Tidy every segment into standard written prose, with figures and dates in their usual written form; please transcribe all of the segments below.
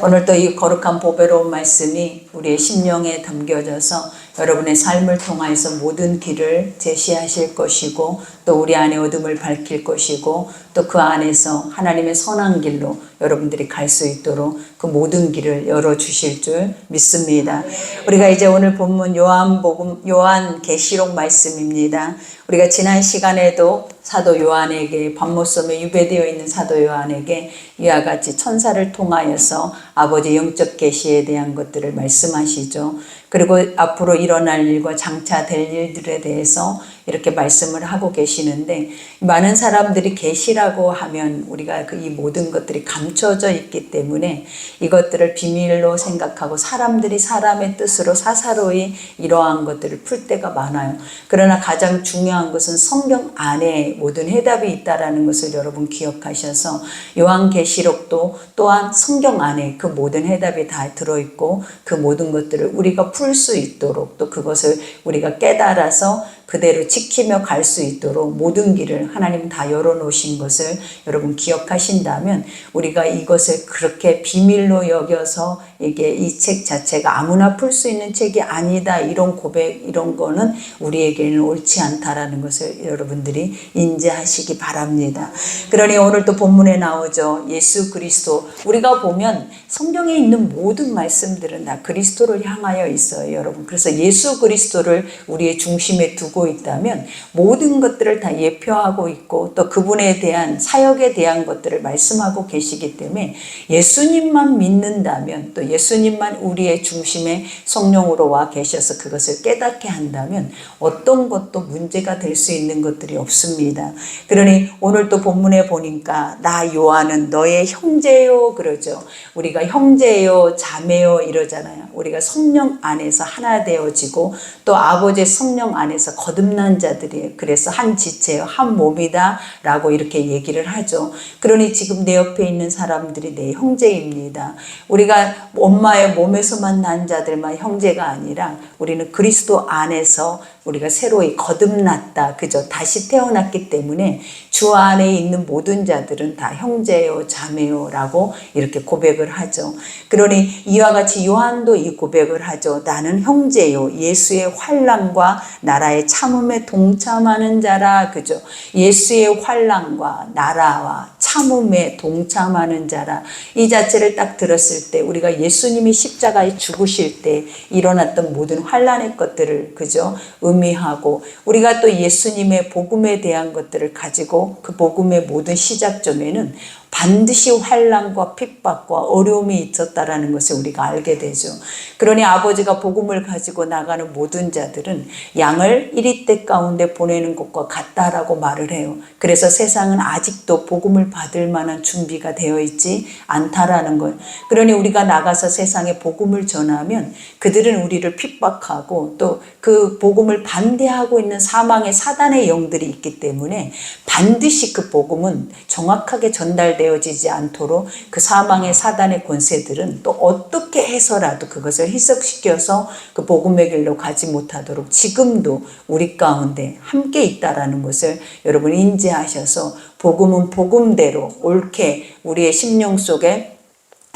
오늘도 이 거룩한 보배로운 말씀이 우리의 심령에 담겨져서 여러분의 삶을 통하여서 모든 길을 제시하실 것이고 또 우리 안에 어둠을 밝힐 것이고 또 그 안에서 하나님의 선한 길로 여러분들이 갈 수 있도록 그 모든 길을 열어주실 줄 믿습니다. 우리가 이제 오늘 본문 요한계시록 말씀입니다. 우리가 지난 시간에도 사도 요한에게 밤모섬에 유배되어 있는 사도 요한에게 이와 같이 천사를 통하여서 아버지 영적 계시에 대한 것들을 말씀하시죠. 그리고 앞으로 일어날 일과 장차 될 일들에 대해서 이렇게 말씀을 하고 계시는데, 많은 사람들이 계시라고 하면 우리가 이 모든 것들이 감춰져 있기 때문에 이것들을 비밀로 생각하고 사람들이 사람의 뜻으로 사사로이 이러한 것들을 풀 때가 많아요. 그러나 가장 중요한 것은 성경 안에 모든 해답이 있다라는 것을 여러분 기억하셔서 요한계시록도 또한 성경 안에 그 모든 해답이 다 들어있고 그 모든 것들을 우리가 풀 수 있도록 또 그것을 우리가 깨달아서 그대로 지키며 갈 수 있도록 모든 길을 하나님 다 열어놓으신 것을 여러분 기억하신다면 우리가 이것을 그렇게 비밀로 여겨서 이게 이 책 자체가 아무나 풀 수 있는 책이 아니다, 이런 고백, 이런 거는 우리에게는 옳지 않다라는 것을 여러분들이 인지하시기 바랍니다. 그러니 오늘 또 본문에 나오죠. 예수 그리스도. 우리가 보면 성경에 있는 모든 말씀들은 다 그리스도를 향하여 있어요, 여러분. 그래서 예수 그리스도를 우리의 중심에 두고 있다면 모든 것들을 다 예표하고 있고 또 그분에 대한 사역에 대한 것들을 말씀하고 계시기 때문에 예수님만 믿는다면 또 예수님만 우리의 중심에 성령으로 와 계셔서 그것을 깨닫게 한다면 어떤 것도 문제가 될 수 있는 것들이 없습니다. 그러니 오늘 또 본문에 보니까 나 요한은 너의 형제요 그러죠. 우리가 형제요 자매요 이러잖아요. 우리가 성령 안에서 하나 되어지고 또 아버지의 성령 안에서 거듭난 자들이에요. 그래서 한 지체요 한 몸이다 라고 이렇게 얘기를 하죠. 그러니 지금 내 옆에 있는 사람들이 내 형제입니다. 우리가 엄마의 몸에서만 난 자들만 형제가 아니라 우리는 그리스도 안에서 우리가 새로이 거듭났다, 그죠? 다시 태어났기 때문에 주 안에 있는 모든 자들은 다 형제요 자매요 라고 이렇게 고백을 하죠. 그러니 이와 같이 요한도 이 고백을 하죠. 나는 형제요 예수의 환난과 나라의 참음에 동참하는 자라, 그죠? 예수의 환난과 나라와 참음에 동참하는 자라. 이 자체를 딱 들었을 때 우리가 예수님이 십자가에 죽으실 때 일어났던 모든 환난의 것들을, 그죠? 의미하고 우리가 또 예수님의 복음에 대한 것들을 가지고 그 복음의 모든 시작점에는 반드시 환난과 핍박과 어려움이 있었다라는 것을 우리가 알게 되죠. 그러니 아버지가 복음을 가지고 나가는 모든 자들은 양을 이리떼 가운데 보내는 것과 같다라고 말을 해요. 그래서 세상은 아직도 복음을 받을 만한 준비가 되어 있지 않다라는 걸. 그러니 우리가 나가서 세상에 복음을 전하면 그들은 우리를 핍박하고 또 그 복음을 반대하고 있는 사망의 사단의 영들이 있기 때문에 반드시 그 복음은 정확하게 전달되어지지 않도록 그 사망의 사단의 권세들은 또 어떻게 해서라도 그것을 희석시켜서 그 복음의 길로 가지 못하도록 지금도 우리 가운데 함께 있다라는 것을 여러분 인지하셔서 복음은 복음대로 옳게 우리의 심령 속에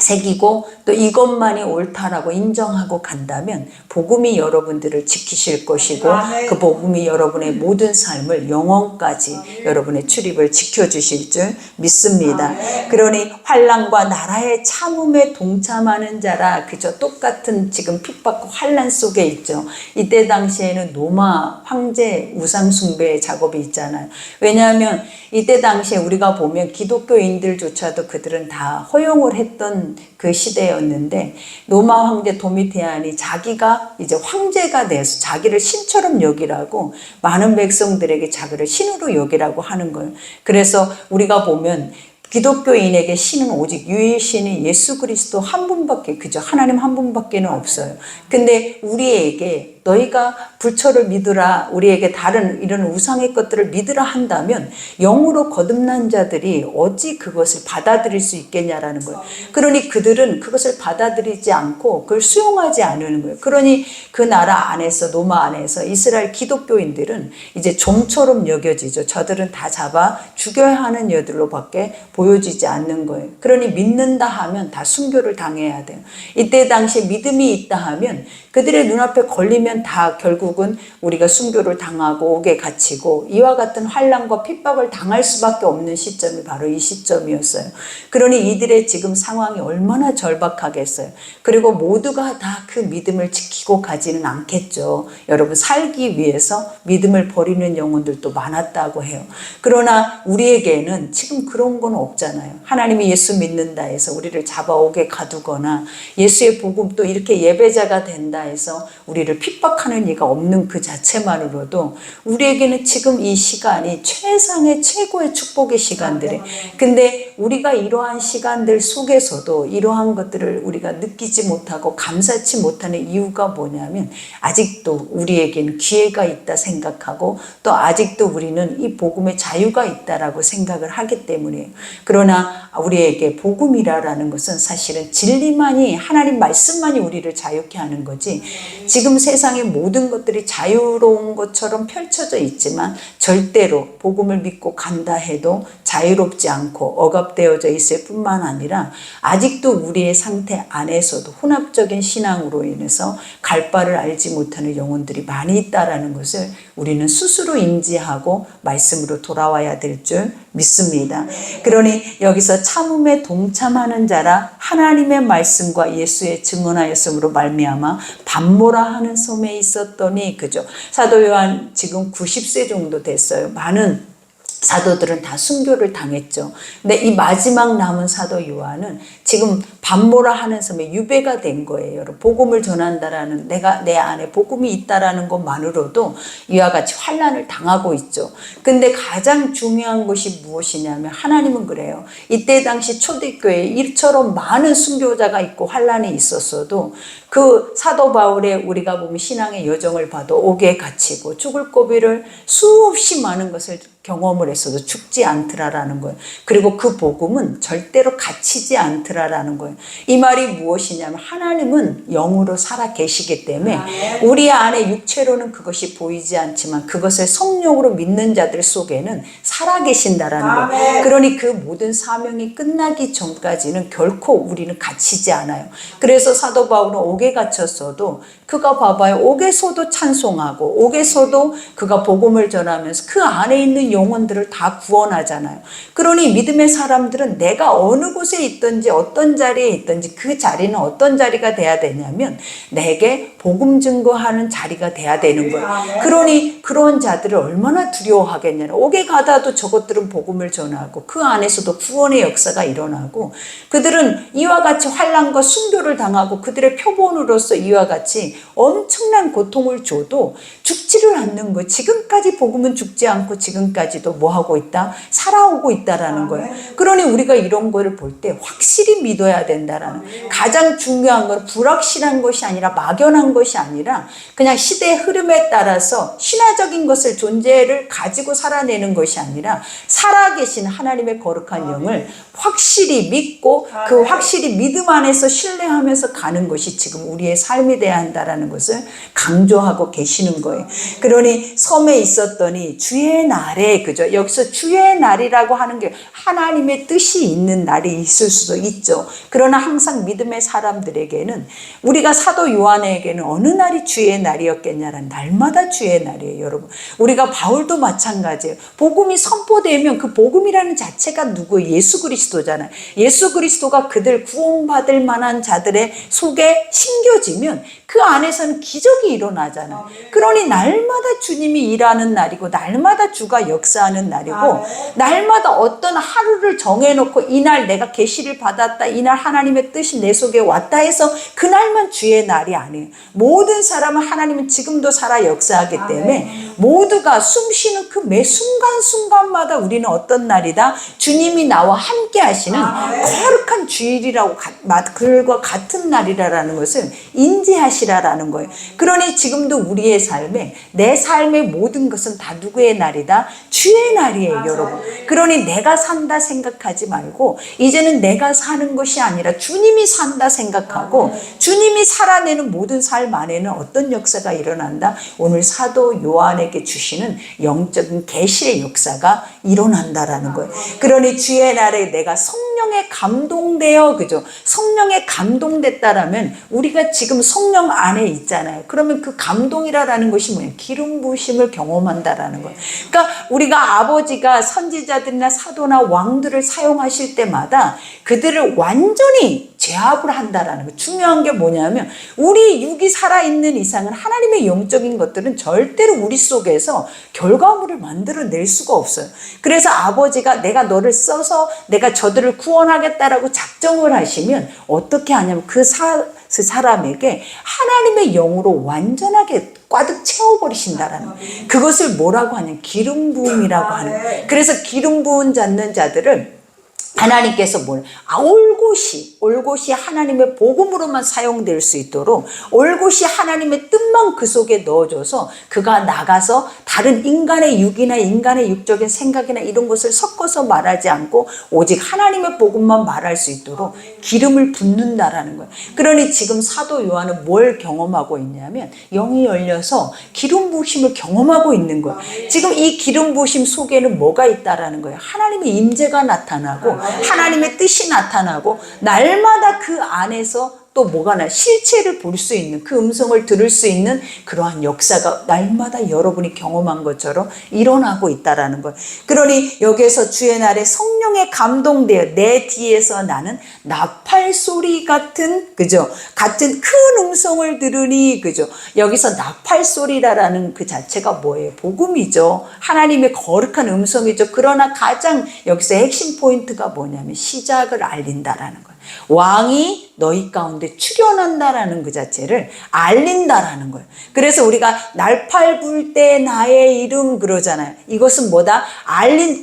새기고 또 이것만이 옳다라고 인정하고 간다면 복음이 여러분들을 지키실 것이고 그 복음이 여러분의 모든 삶을 영원까지 여러분의 출입을 지켜주실 줄 믿습니다. 그러니 환난과 나라의 참음에 동참하는 자라, 그저 똑같은 지금 핍박과 환난 속에 있죠. 이때 당시에는 로마 황제 우상 숭배 작업이 있잖아요. 왜냐하면 이때 당시에 우리가 보면 기독교인들조차도 그들은 다 허용을 했던 그 시대였는데 로마 황제 도미티안이 자기가 이제 황제가 돼서 자기를 신처럼 여기라고 많은 백성들에게 자기를 신으로 여기라고 하는 거예요. 그래서 우리가 보면 기독교인에게 신은 오직 유일신이 예수 그리스도 한 분밖에, 그죠? 하나님 한 분밖에는 없어요. 근데 우리에게 너희가 불초를 믿으라, 우리에게 다른 이런 우상의 것들을 믿으라 한다면 영으로 거듭난 자들이 어찌 그것을 받아들일 수 있겠냐라는 거예요. 그러니 그들은 그것을 받아들이지 않고 그걸 수용하지 않는 거예요. 그러니 그 나라 안에서, 로마 안에서 이스라엘 기독교인들은 이제 좀처럼 여겨지죠. 저들은 다 잡아 죽여야 하는 여들로밖에 보여지지 않는 거예요. 그러니 믿는다 하면 다 순교를 당해야 돼요. 이때 당시에 믿음이 있다 하면 그들의 눈앞에 걸리면 다 결국은 우리가 순교를 당하고 옥에 갇히고 이와 같은 환난과 핍박을 당할 수밖에 없는 시점이 바로 이 시점이었어요. 그러니 이들의 지금 상황이 얼마나 절박하겠어요. 그리고 모두가 다 그 믿음을 지키고 가지는 않겠죠. 여러분, 살기 위해서 믿음을 버리는 영혼들도 많았다고 해요. 그러나 우리에게는 지금 그런 건 없잖아요. 하나님이 예수 믿는다 해서 우리를 잡아 옥에 가두거나 예수의 복음 또 이렇게 예배자가 된다 해서 우리를 핍박하는 이가 없는 그 자체만으로도 우리에게는 지금 이 시간이 최상의 최고의 축복의 시간들이에요. 근데 우리가 이러한 시간들 속에서도 이러한 것들을 우리가 느끼지 못하고 감사치 못하는 이유가 뭐냐면 아직도 우리에게는 기회가 있다 생각하고 또 아직도 우리는 이 복음의 자유가 있다라고 생각을 하기 때문이에요. 그러나 우리에게 복음이라는 것은 사실은 진리만이, 하나님 말씀만이 우리를 자유케 하는 거지, 지금 세상의 모든 것들이 자유로운 것처럼 펼쳐져 있지만 절대로 복음을 믿고 간다 해도 자유롭지 않고 억압되어져 있을 뿐만 아니라 아직도 우리의 상태 안에서도 혼합적인 신앙으로 인해서 갈 바를 알지 못하는 영혼들이 많이 있다라는 것을 우리는 스스로 인지하고 말씀으로 돌아와야 될 줄 믿습니다. 그러니 여기서 참음에 동참하는 자라 하나님의 말씀과 예수의 증언하였으므로 말미암아 반모라 하는 섬에 있었더니, 그죠? 사도 요한 지금 90세 정도 됐어요. 많은 사도들은 다 순교를 당했죠. 근데 이 마지막 남은 사도 요한은 지금 반모라 하는 섬에 유배가 된 거예요. 여러분, 복음을 전한다라는, 내가 내 안에 복음이 있다라는 것만으로도 이와 같이 환난을 당하고 있죠. 근데 가장 중요한 것이 무엇이냐면 하나님은 그래요. 이때 당시 초대교회에 이처럼 많은 순교자가 있고 환난이 있었어도 그 사도 바울의 우리가 보면 신앙의 여정을 봐도 옥에 갇히고 죽을 고비를 수없이 많은 것을 경험을 했어도 죽지 않더라라는 거예요. 그리고 그 복음은 절대로 갇히지 않더라라는 거예요. 이 말이 무엇이냐면 하나님은 영으로 살아 계시기 때문에 우리 안에 육체로는 그것이 보이지 않지만 그것을 성령으로 믿는 자들 속에는 살아 계신다라는 거예요. 그러니 그 모든 사명이 끝나기 전까지는 결코 우리는 갇히지 않아요. 그래서 사도 바울은 옥에 갇혔어도 그가 봐봐요. 옥에서도 찬송하고 옥에서도 그가 복음을 전하면서 그 안에 있는 영혼들을 다 구원하잖아요. 그러니 믿음의 사람들은 내가 어느 곳에 있든지 어떤 자리에 있든지 그 자리는 어떤 자리가 돼야 되냐면 내게 복음 증거하는 자리가 돼야 되는 거예요. 그러니 그런 자들을 얼마나 두려워하겠냐는, 옥에 가다도 저것들은 복음을 전하고 그 안에서도 구원의 역사가 일어나고 그들은 이와 같이 환난과 순교를 당하고 그들의 표본으로서 이와 같이 엄청난 고통을 줘도 죽지를 않는 거예요. 지금까지 복음은 죽지 않고 지금까지도 뭐 하고 있다? 살아오고 있다라는 거예요. 그러니 우리가 이런 거를 볼 때 확실히 믿어야 된다라는, 가장 중요한 건 불확실한 것이 아니라 막연한 것이 아니라 그냥 시대의 흐름에 따라서 신화적인 것을, 존재를 가지고 살아내는 것이 아니라 살아계신 하나님의 거룩한 영을 확실히 믿고 그 확실히 믿음 안에서 신뢰하면서 가는 것이 지금 우리의 삶이 돼야 한다라는 것을 강조하고 계시는 거예요. 그러니 섬에 있었더니 주의 날에, 그죠? 여기서 주의 날이라고 하는 게 하나님의 뜻이 있는 날이 있을 수도 있죠. 그러나 항상 믿음의 사람들에게는, 우리가 사도 요한에게는 어느 날이 주의 날이었겠냐라는, 날마다 주의 날이에요, 여러분. 우리가 바울도 마찬가지예요. 복음이 선포되면 그 복음이라는 자체가 누구예요? 예수 그리스도잖아요. 예수 그리스도가 그들 구원받을 만한 자들의 속에 심겨지면 그 안에서는 기적이 일어나잖아요. 그러니 날마다 주님이 일하는 날이고 날마다 주가 역사하는 날이고 날마다 어떤 하루를 정해놓고 이날 내가 계시를 받았다, 이날 하나님의 뜻이 내 속에 왔다 해서 그날만 주의 날이 아니에요. 모든 사람은 하나님은 지금도 살아 역사하기 때문에 모두가 숨쉬는 그 매 순간순간마다 우리는 어떤 날이다? 주님이 나와 함께 하시는 거룩한 주일이라고 그들과 같은 날이라는 것을 인지하시라라는 거예요. 그러니 지금도 우리의 삶에 내 삶의 모든 것은 다 누구의 날이다? 주의 날이에요, 여러분. 그러니 내가 산다 생각하지 말고 이제는 내가 사는 것이 아니라 주님이 산다 생각하고 주님이 살아내는 모든 삶 안에는 어떤 역사가 일어난다? 오늘 사도 요한에게 주시는 영적인 계시의 역사가 일어난다라는 거예요. 그러니 주의 날에 내가 성령에 감동되어, 그죠? 성령에 감동됐다라면 우리가 지금 성령 안에 있잖아요. 그러면 그 감동이라는 것이 뭐예요? 기름 부으심을 경험한다라는 거예요. 그러니까 우리가 아버지가 선지자들이나 사도나 왕들을 사용하실 때마다 그들을 완전히 제압을 한다라는 거. 중요한 게 뭐냐면 우리 육이 살아있는 이상은 하나님의 영적인 것들은 절대로 우리 속에서 결과물을 만들어낼 수가 없어요. 그래서 아버지가 내가 너를 써서 내가 저들을 구원하겠다라고 작정을 하시면 어떻게 하냐면 그 사람에게 하나님의 영으로 완전하게 꽉 채워버리신다라는 거예요. 그것을 뭐라고 하냐면 기름 부음이라고 하는 거예요. 그래서 기름 부은 잡는 자들을 하나님께서 올곧이 하나님의 복음으로만 사용될 수 있도록 올곧이 하나님의 뜻만 그 속에 넣어줘서 그가 나가서 다른 인간의 육이나 인간의 육적인 생각이나 이런 것을 섞어서 말하지 않고 오직 하나님의 복음만 말할 수 있도록 기름을 붓는다라는 거예요. 그러니 지금 사도 요한은 뭘 경험하고 있냐면 영이 열려서 기름 부으심을 경험하고 있는 거예요. 지금 이 기름 부으심 속에는 뭐가 있다라는 거예요? 하나님의 임재가 나타나고 하나님의 뜻이 나타나고 날마다 그 안에서 또 뭐가 나 실체를 볼 수 있는 그 음성을 들을 수 있는 그러한 역사가 날마다 여러분이 경험한 것처럼 일어나고 있다라는 거예요. 그러니 여기에서 주의 날에 성령에 감동되어 내 뒤에서 나는 나팔 소리 같은, 그죠? 같은 큰 음성을 들으니, 그죠? 여기서 나팔 소리라는 그 자체가 뭐예요? 복음이죠. 하나님의 거룩한 음성이죠. 그러나 가장 여기서 핵심 포인트가 뭐냐면 시작을 알린다라는 거예요. 왕이 너희 가운데 출현한다라는 그 자체를 알린다라는 거예요. 그래서 우리가 날팔 불 때 나의 이름 그러잖아요. 이것은 뭐다?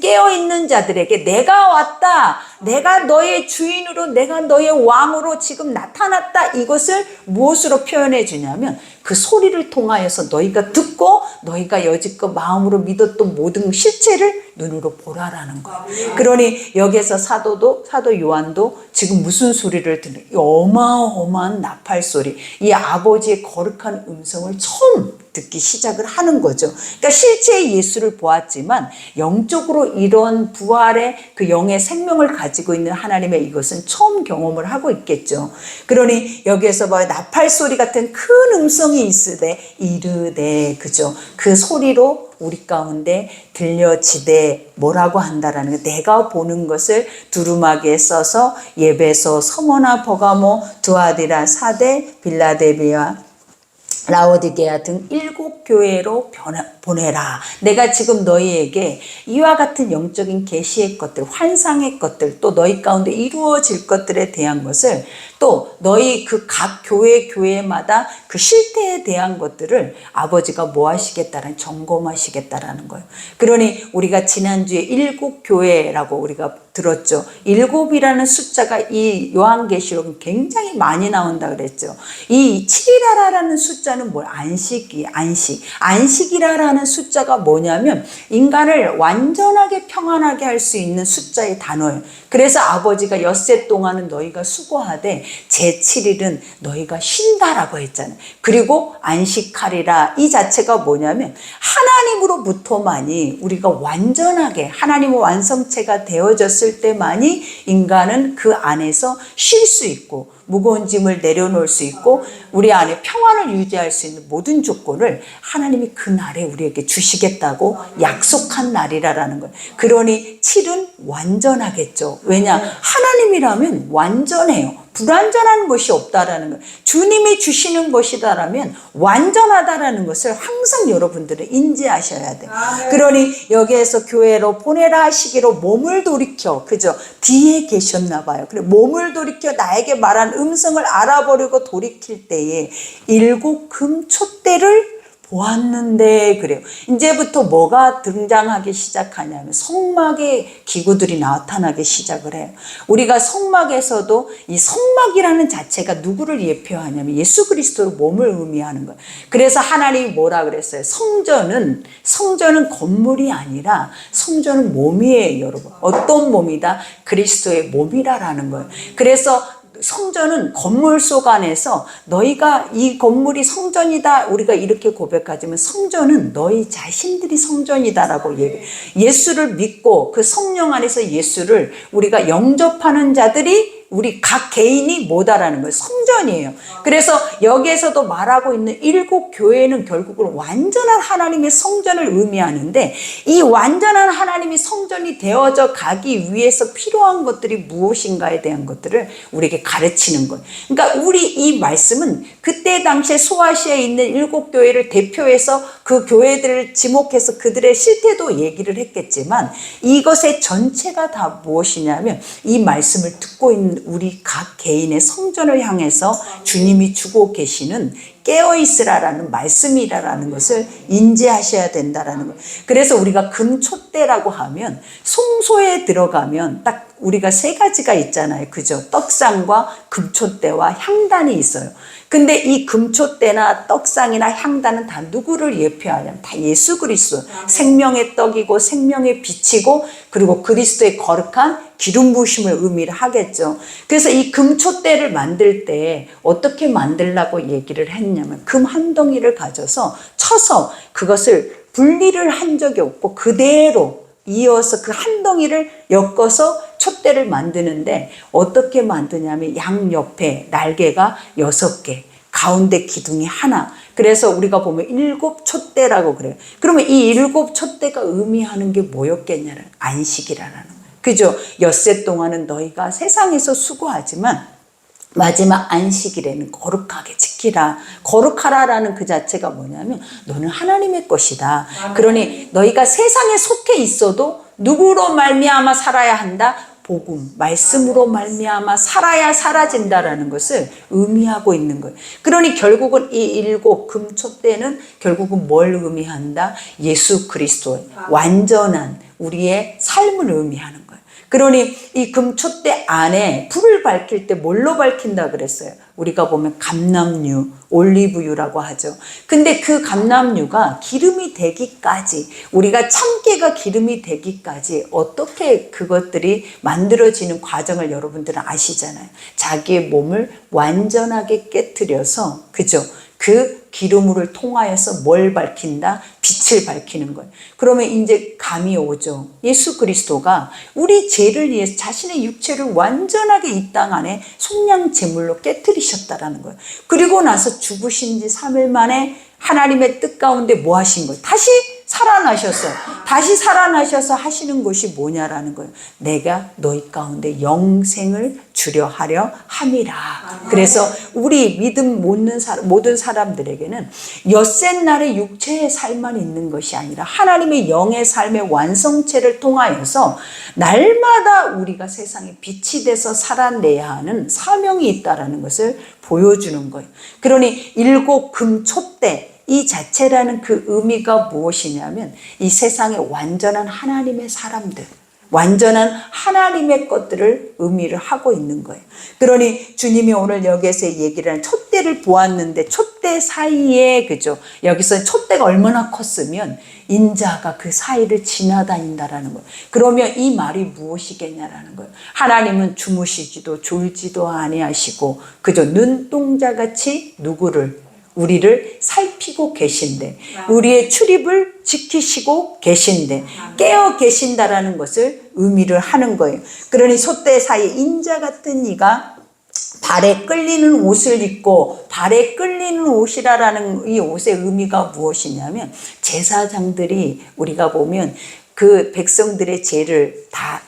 깨어있는 자들에게 내가 왔다. 내가 너의 주인으로, 내가 너의 왕으로 지금 나타났다. 이것을 무엇으로 표현해 주냐면 그 소리를 통하여서 너희가 듣고 너희가 여지껏 마음으로 믿었던 모든 실체를 눈으로 보라라는 거예요. 그러니 여기에서 사도 요한도 지금 무슨 소리를 듣는, 어마어마한 나팔 소리, 이 아버지의 거룩한 음성을 처음 듣기 시작을 하는 거죠. 그러니까 실제의 예수를 보았지만 영적으로 이런 부활의 그 영의 생명을 가지고 있는 하나님의 이것은 처음 경험을 하고 있겠죠. 그러니 여기에서 봐요. 나팔 소리 같은 큰 음성이 있으되 이르되, 그죠? 그 소리로 우리 가운데 들려지되 뭐라고 한다라는 거. 내가 보는 것을 두루마기에 써서 예배소, 서머나, 버가모, 두아디라, 사대, 빌라델비아, 라오디게아 등 7 교회로 보내라. 내가 지금 너희에게 이와 같은 영적인 계시의 것들, 환상의 것들, 또 너희 가운데 이루어질 것들에 대한 것을, 또 너희 그 각 교회마다 그 실태에 대한 것들을 아버지가 뭐 하시겠다라는, 점검하시겠다라는 거예요. 그러니 우리가 지난주에 7 교회라고 우리가 들었죠. 7이라는 숫자가 이 요한계시록은 굉장히 많이 나온다 그랬죠. 이 7이라라는 숫자는 뭘? 안식이라라는 숫자가 뭐냐면 인간을 완전하게 평안하게 할 수 있는 숫자의 단어예요. 그래서 아버지가 엿새 동안은 너희가 수고하되 제7일은 너희가 쉰다라고 했잖아요. 그리고 안식하리라, 이 자체가 뭐냐면 하나님으로부터만이 우리가 완전하게 하나님의 완성체가 되어졌을 때만이 인간은 그 안에서 쉴 수 있고 무거운 짐을 내려놓을 수 있고 우리 안에 평안을 유지할 수 있는 모든 조건을 하나님이 그 날에 우리에게 주시겠다고 약속한 날이라는 거예요. 그러니 7은 완전하겠죠. 왜냐? 하나님이라면 완전해요. 불완전한 것이 없다라는 것, 주님이 주시는 것이다라면 완전하다라는 것을 항상 여러분들은 인지하셔야 돼요. 그러니 여기에서 교회로 보내라 하시기로 몸을 돌이켜, 그죠? 뒤에 계셨나 봐요. 그래, 몸을 돌이켜 나에게 말한 음성을 알아보려고 돌이킬 때에 7 금촛대를 보았는데, 그래요. 이제부터 뭐가 등장하기 시작하냐면 성막의 기구들이 나타나기 시작을 해요. 우리가 성막에서도 이 성막이라는 자체가 누구를 예표하냐면 예수 그리스도의 몸을 의미하는 거예요. 그래서 하나님이 뭐라 그랬어요? 성전은 건물이 아니라 성전은 몸이에요, 여러분. 어떤 몸이다? 그리스도의 몸이라라는 거예요. 그래서 성전은 건물 속 안에서 너희가 이 건물이 성전이다, 우리가 이렇게 고백하지만 성전은 너희 자신들이 성전이다라고 얘기해요. 예수를 믿고 그 성령 안에서 예수를 우리가 영접하는 자들이 우리 각 개인이 뭐다라는 거예요. 성전이에요. 그래서 여기에서도 말하고 있는 7 교회는 결국은 완전한 하나님의 성전을 의미하는데, 이 완전한 하나님의 성전이 되어져 가기 위해서 필요한 것들이 무엇인가에 대한 것들을 우리에게 가르치는 거예요. 그러니까 우리 이 말씀은 그때 당시에 소아시아에 있는 7 교회를 대표해서 그 교회들을 지목해서 그들의 실태도 얘기를 했겠지만, 이것의 전체가 다 무엇이냐면 이 말씀을 듣고 있는 우리 각 개인의 성전을 향해서 주님이 주고 계시는 깨어있으라라는 말씀이라는 것을 인지하셔야 된다라는 거예요. 그래서 우리가 금촛대라고 하면 송소에 들어가면 딱 우리가 3가지가 있잖아요. 그죠? 떡상과 금촛대와 향단이 있어요. 근데 이 금촛대나 떡상이나 향단은 다 누구를 예표하냐면 다 예수 그리스도, 생명의 떡이고 생명의 빛이고 그리고 그리스도의 거룩한 기름 부으심을 의미를 하겠죠. 그래서 이 금촛대를 만들 때 어떻게 만들라고 얘기를 했냐면 금 한 덩이를 가져서 쳐서 그것을 분리를 한 적이 없고 그대로 이어서 그 한 덩이를 엮어서 촛대를 만드는데, 어떻게 만드냐면 양옆에 날개가 6개, 가운데 기둥이 하나. 그래서 우리가 보면 7 촛대라고 그래요. 그러면 이 7 촛대가 의미하는 게 뭐였겠냐는 안식이라는 거예요. 그죠? 엿새 동안은 너희가 세상에서 수고하지만 마지막 안식일에는 거룩하게 지키라. 거룩하라라는 그 자체가 뭐냐면 너는 하나님의 것이다. 그러니 너희가 세상에 속해 있어도 누구로 말미암아 살아야 한다? 복음, 말씀으로 말미암아 살아야 사라진다라는 것을 의미하고 있는 거예요. 그러니 결국은 이 7 금촛대는 결국은 뭘 의미한다? 예수 그리스도의 완전한 우리의 삶을 의미하는 거예요. 그러니 이 금촛대 안에 불을 밝힐 때 뭘로 밝힌다 그랬어요? 우리가 보면 감람유, 올리브유라고 하죠. 근데 그 감람유가 기름이 되기까지, 우리가 참깨가 기름이 되기까지 어떻게 그것들이 만들어지는 과정을 여러분들은 아시잖아요. 자기의 몸을 완전하게 깨트려서, 그죠? 그 기름을 통하여서 뭘 밝힌다? 빛을 밝히는 거예요. 그러면 이제 감이 오죠. 예수 그리스도가 우리 죄를 위해서 자신의 육체를 완전하게 이 땅 안에 속량 제물로 깨뜨리셨다라는 거예요. 그리고 나서 죽으신 지 3일 만에 하나님의 뜻 가운데 뭐 하신 거예요? 다시 살아나셨어요. 다시 살아나셔서 하시는 것이 뭐냐라는 거예요. 내가 너희 가운데 영생을 주려 하려 함이라. 그래서 우리 믿음 모든 사람들에게는 엿새 날의 육체의 삶만 있는 것이 아니라 하나님의 영의 삶의 완성체를 통하여서 날마다 우리가 세상에 빛이 돼서 살아내야 하는 사명이 있다는 것을 보여주는 거예요. 그러니 7 금촛대 이 자체라는 그 의미가 무엇이냐면 이 세상에 완전한 하나님의 사람들, 완전한 하나님의 것들을 의미를 하고 있는 거예요. 그러니 주님이 오늘 여기에서 얘기를 하는 촛대를 보았는데 촛대 사이에, 그죠? 여기서 촛대가 얼마나 컸으면 인자가 그 사이를 지나다닌다라는 거예요. 그러면 이 말이 무엇이겠냐라는 거예요. 하나님은 주무시지도 졸지도 아니하시고, 그죠? 눈동자같이 누구를? 우리를 살피고 계신데, 우리의 출입을 지키시고 계신데, 깨어 계신다라는 것을 의미를 하는 거예요. 그러니 촛대 사이에 인자 같은 이가 발에 끌리는 옷을 입고, 발에 끌리는 옷이라는 이 옷의 의미가 무엇이냐면, 제사장들이 우리가 보면 그 백성들의 죄를 다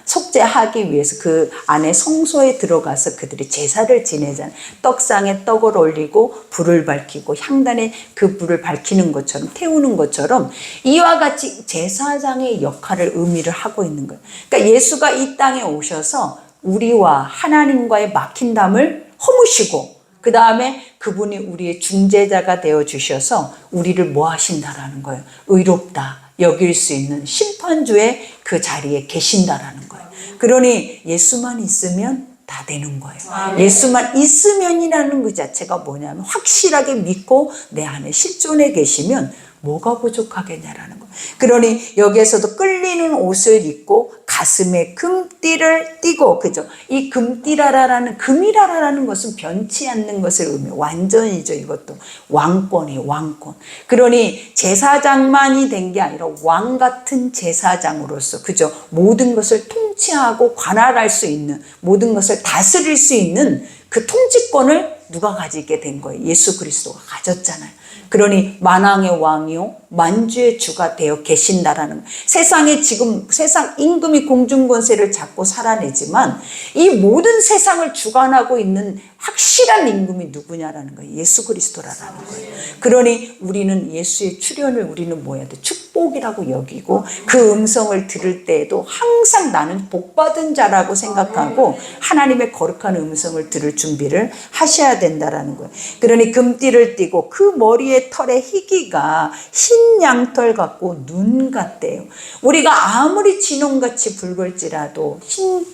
속죄하기 위해서 그 안에 성소에 들어가서 그들이 제사를 지내잖아요. 떡상에 떡을 올리고 불을 밝히고 향단에 그 불을 밝히는 것처럼 태우는 것처럼 이와 같이 제사장의 역할을 의미를 하고 있는 거예요. 그러니까 예수가 이 땅에 오셔서 우리와 하나님과의 막힌 담을 허무시고 그 다음에 그분이 우리의 중재자가 되어 주셔서 우리를 뭐 하신다라는 거예요. 의롭다 여길 수 있는 심판주의 그 자리에 계신다라는 거예요. 그러니 예수만 있으면 다 되는 거예요. 예수만 있으면이라는 그 자체가 뭐냐면 확실하게 믿고 내 안에 실존해 계시면 뭐가 부족하겠냐라는 거예요. 그러니 여기에서도 끌리는 옷을 입고 가슴에 금띠를 띠고, 그죠? 이 금띠라라는, 금이라라는 것은 변치 않는 것을 의미해요. 완전이죠, 이것도. 왕권이에요, 왕권. 그러니 제사장만이 된 게 아니라 왕 같은 제사장으로서, 그죠? 모든 것을 통치하고 관할할 수 있는, 모든 것을 다스릴 수 있는 그 통치권을 누가 가지게 된 거예요? 예수 그리스도가 가졌잖아요. 그러니 만왕의 왕이요 만주의 주가 되어 계신다라는 거예요. 세상에 지금 세상 임금이 공중권세를 잡고 살아내지만 이 모든 세상을 주관하고 있는 확실한 임금이 누구냐라는 거예요. 예수 그리스도라는 거예요. 그러니 우리는 예수의 출현을 우리는 뭐 해야 돼? 축복이라고 여기고 그 음성을 들을 때에도 항상 나는 복받은 자라고 생각하고 하나님의 거룩한 음성을 들을 준비를 하셔야 된다라는 거예요. 그러니 금띠를 띠고 그 머리에 털의 희기가 흰 양털 같고 눈 같대요. 우리가 아무리 진홍같이 붉을지라도 흰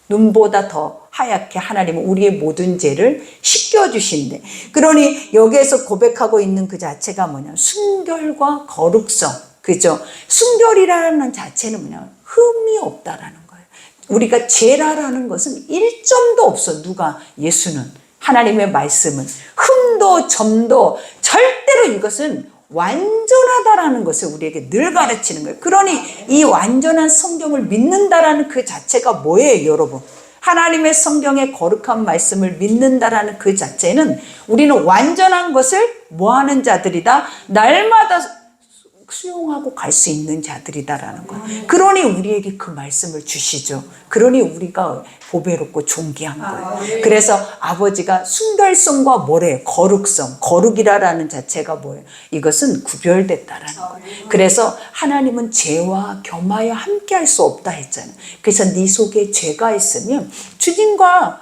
눈보다 더 하얗게 하나님은 우리의 모든 죄를 씻겨주신대. 그러니 여기에서 고백하고 있는 그 자체가 뭐냐? 순결과 거룩성. 그죠? 순결이라는 자체는 뭐냐? 흠이 없다라는 거예요. 우리가 죄라라는 것은 1점도 없어. 누가? 예수는. 하나님의 말씀은. 흠도 점도 절대로 이것은 완전하다라는 것을 우리에게 늘 가르치는 거예요. 그러니 이 완전한 성경을 믿는다라는 그 자체가 뭐예요, 여러분? 하나님의 성경의 거룩한 말씀을 믿는다라는 그 자체는 우리는 완전한 것을 뭐 하는 자들이다? 날마다 수용하고 갈 수 있는 자들이다라는 거예요. 그러니 우리에게 그 말씀을 주시죠. 그러니 우리가 보배롭고 존귀한 거예요. 그래서 아버지가 순결성과 뭐래요? 거룩성, 거룩이라는 자체가 뭐예요? 이것은 구별됐다라는 거예요. 그래서 하나님은 죄와 겸하여 함께 할 수 없다 했잖아요. 그래서 네 속에 죄가 있으면 주님과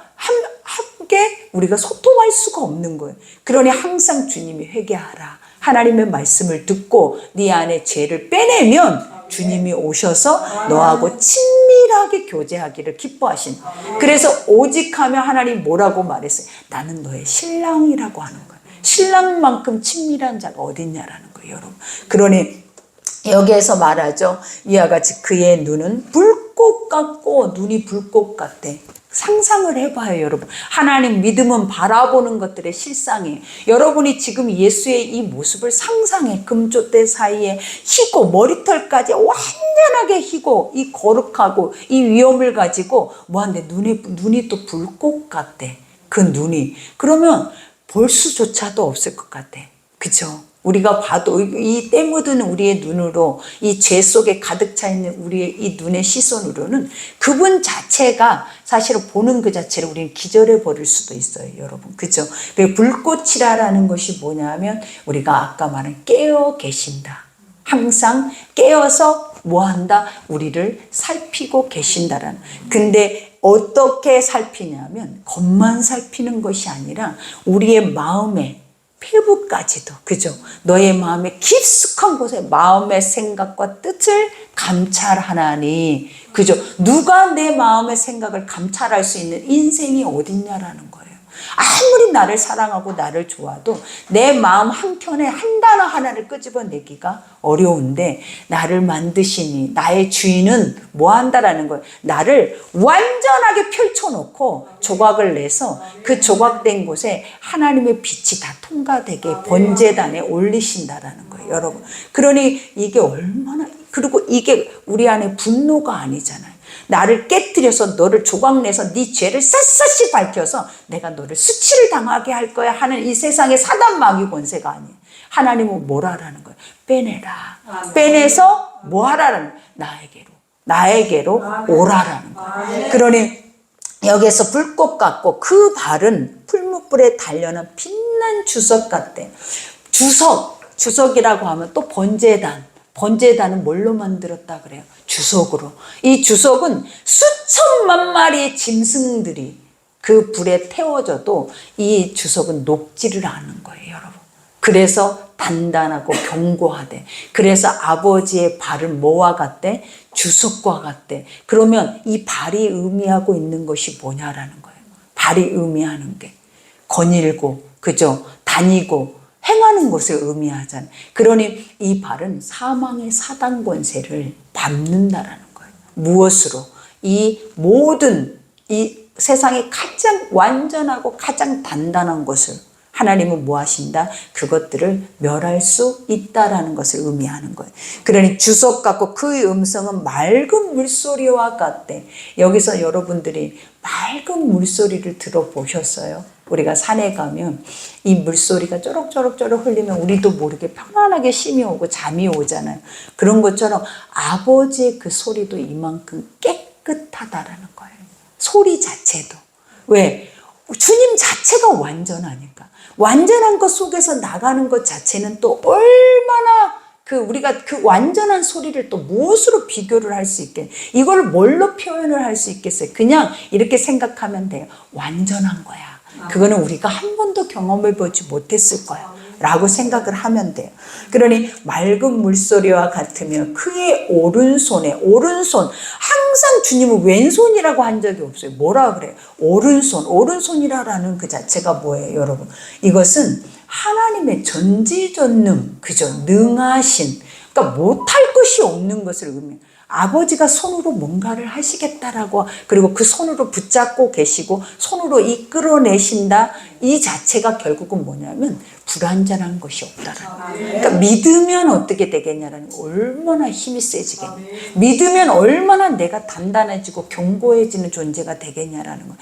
함께 우리가 소통할 수가 없는 거예요. 그러니 항상 주님이 회개하라. 하나님의 말씀을 듣고 네 안에 죄를 빼내면 주님이 오셔서 너하고 친밀하게 교제하기를 기뻐하신. 그래서 오직 하면 하나님 뭐라고 말했어요? 나는 너의 신랑이라고 하는 거예요. 신랑만큼 친밀한 자가 어딨냐라는 거예요, 여러분. 그러니 여기에서 말하죠. 이와 같이 그의 눈은 불꽃 같고 눈이 불꽃 같대. 상상을 해봐요, 여러분. 하나님 믿음은 바라보는 것들의 실상이에요. 여러분이 지금 예수의 이 모습을 상상해. 금조대 사이에 희고 머리털까지 완전하게 희고 이 거룩하고 이 위엄을 가지고 뭐한데 눈이 또 불꽃 같대. 그 눈이. 그러면 볼 수조차도 없을 것 같아. 그죠? 우리가 봐도 이 때 묻은 우리의 눈으로 이 죄 속에 가득 차 있는 우리의 이 눈의 시선으로는 그분 자체가 사실은 보는 그 자체를 우리는 기절해 버릴 수도 있어요, 여러분. 그죠? 불꽃이라는 것이 뭐냐면 우리가 아까 말한 깨어 계신다. 항상 깨어서 뭐 한다? 우리를 살피고 계신다라는. 근데 어떻게 살피냐면 겉만 살피는 것이 아니라 우리의 마음에 피부까지도, 그죠? 너의 마음의 깊숙한 곳에 마음의 생각과 뜻을 감찰하나니, 그죠? 누가 내 마음의 생각을 감찰할 수 있는 인생이 어딨냐라는 거예요. 아무리 나를 사랑하고 나를 좋아도 내 마음 한켠에 한 단어 하나를 끄집어내기가 어려운데 나를 만드시니 나의 주인은 뭐 한다라는 거예요. 나를 완전하게 펼쳐놓고 조각을 내서 그 조각된 곳에 하나님의 빛이 다 통과되게 번제단에 올리신다라는 거예요, 여러분. 그러니 이게 얼마나, 그리고 이게 우리 안에 분노가 아니잖아요. 나를 깨뜨려서 너를 조각내서 네 죄를 샅샅이 밝혀서 내가 너를 수치를 당하게 할 거야 하는 이 세상의 사단 마귀 권세가 아니에요. 하나님은 뭘 하라는 거예요? 빼내라. 빼내서 뭐 하라는 거예요? 나에게로 나에게로 오라라는 거예요. 그러니 여기에서 불꽃 같고 그 발은 풀무불에 달려는 빛난 주석 같대. 주석이라고 하면 또 번제단은 뭘로 만들었다 그래요? 주석으로. 이 주석은 수천만 마리의 짐승들이 그 불에 태워져도 이 주석은 녹지를 않은 거예요, 여러분. 그래서 단단하고 견고하대. 그래서 아버지의 발을 뭐와 같대? 주석과 같대. 그러면 이 발이 의미하고 있는 것이 뭐냐라는 거예요. 발이 의미하는 게 거닐고, 그죠? 다니고 행하는 것을 의미하잖아요. 그러니 이 발은 사망의 사단 권세를 밟는다라는 거예요. 무엇으로? 이 모든 이 세상에 가장 완전하고 가장 단단한 것을 하나님은 뭐 하신다? 그것들을 멸할 수 있다라는 것을 의미하는 거예요. 그러니 주석 같고 그의 음성은 맑은 물소리와 같대. 여기서 여러분들이 맑은 물소리를 들어보셨어요? 우리가 산에 가면 이 물소리가 쪼록쪼록 흘리면 우리도 모르게 편안하게 쉼이 오고 잠이 오잖아요. 그런 것처럼 아버지의 그 소리도 이만큼 깨끗하다라는 거예요. 소리 자체도. 왜? 주님 자체가 완전하니까. 완전한 것 속에서 나가는 것 자체는 또 얼마나 우리가 그 완전한 소리를 또 무엇으로 비교를 할 수 있겠어요? 이걸 뭘로 표현을 할 수 있겠어요? 그냥 이렇게 생각하면 돼요. 완전한 거야. 그거는 우리가 한 번도 경험해 보지 못했을 거야. 라고 생각을 하면 돼요. 그러니 맑은 물소리와 같으며 그의 오른손, 항상 주님은 왼손이라고 한 적이 없어요. 뭐라 그래요? 오른손이라는 그 자체가 뭐예요, 여러분? 이것은 하나님의 전지전능, 그죠? 능하신, 그러니까 못할 것이 없는 것을 의미해요. 아버지가 손으로 뭔가를 하시겠다라고, 그리고 그 손으로 붙잡고 계시고 손으로 이끌어내신다. 이 자체가 결국은 뭐냐면 불완전한 것이 없다라는 거예요. 그러니까 믿으면 어떻게 되겠냐라는 거예요. 얼마나 힘이 세지겠냐. 믿으면 얼마나 내가 단단해지고 견고해지는 존재가 되겠냐라는 거예요.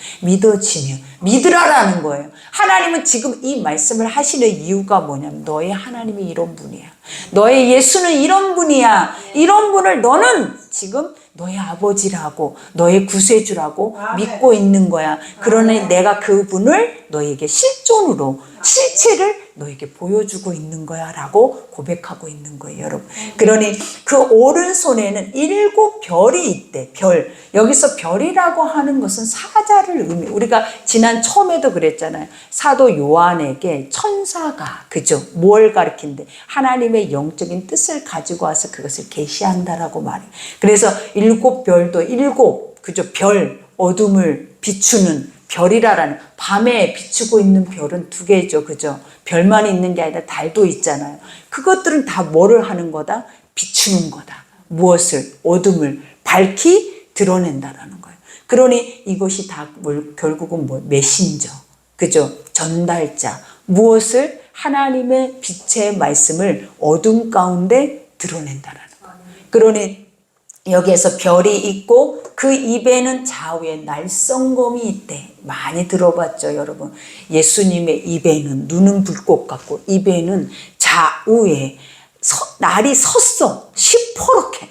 믿으라라는 거예요. 하나님은 지금 이 말씀을 하시는 이유가 뭐냐면 너의 하나님이 이런 분이야. 너의 예수는 이런 분이야. 이런 분을 너는 지금 너의 아버지라고, 너의 구세주라고 믿고 있는 거야. 그러니 내가 그분을 너에게 실체를 너에게 보여주고 있는 거야 라고 고백하고 있는 거예요, 여러분. 그러니 그 오른손에는 7 별이 있대. 별. 여기서 별이라고 하는 것은 사자를 우리가 지난 처음에도 그랬잖아요. 사도 요한에게 천사가, 그죠? 뭘 가리킨대? 하나님의 영적인 뜻을 가지고 와서 그것을 계시한다라고 말해요. 그래서 7 별도 7, 그죠? 별, 어둠을 비추는 별이라는, 밤에 비추고 있는 별은 2개죠. 그죠? 별만 있는 게 아니라 달도 있잖아요. 그것들은 다 뭐를 하는 거다? 비추는 거다. 무엇을? 어둠을 밝히 드러낸다라는 거예요. 그러니 이것이 다 결국은 메신저. 그죠? 전달자. 무엇을? 하나님의 빛의 말씀을 어둠 가운데 드러낸다라는 거예요. 그러니 여기에서 별이 있고 그 입에는 좌우에 날성검이 있대. 많이 들어봤죠, 여러분. 예수님의 입에는, 눈은 불꽃 같고 입에는 좌우에 날이 섰어. 시퍼렇게.